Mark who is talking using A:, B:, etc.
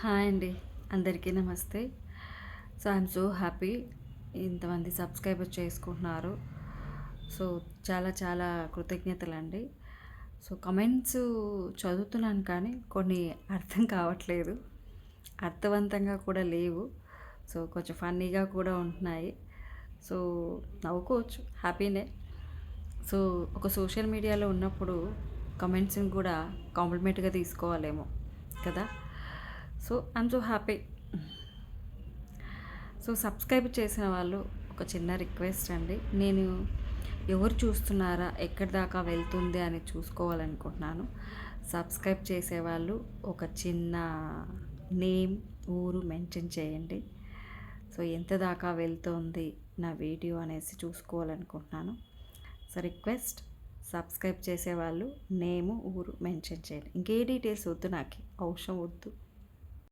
A: Hi అండి. అందరికీ నమస్తే. సో, ఐయామ్ సో హ్యాపీ ఇంతమంది సబ్స్క్రైబర్ చేసుకుంటున్నారు. సో, చాలా చాలా కృతజ్ఞతలండి. సో, కమెంట్స్ చదువుతున్నాను కానీ కొన్ని అర్థం కావట్లేదు. అర్థవంతంగా కూడా లేవు. సో, కొంచెం ఫన్నీగా కూడా ఉంటున్నాయి. సో, నవ్వుకోవచ్చు, హ్యాపీనే. సో, ఒక సోషల్ మీడియాలో ఉన్నప్పుడు కమెంట్స్‌ని కూడా కాంప్లిమెంట్‌గా తీసుకోవాలేమో కదా! So, I'm so happy. So, subscribe చేసిన వాళ్ళు ఒక చిన్న రిక్వెస్ట్ అండి. నేను ఎవరు చూస్తున్నారా, ఎక్కడి దాకా వెళ్తుంది అని చూసుకోవాలనుకుంటున్నాను. సబ్స్క్రైబ్ చేసేవాళ్ళు ఒక చిన్న నేమ్, ఊరు మెన్షన్ చేయండి. సో, ఎంత దాకా వెళ్తుంది నా వీడియో అనేసి చూసుకోవాలనుకుంటున్నాను. సో, రిక్వెస్ట్ సబ్స్క్రైబ్ చేసేవాళ్ళు నేము, ఊరు మెన్షన్ చేయండి. ఇంకే డీటెయిల్స్ వద్దు, నాకు అవసరం వద్దు.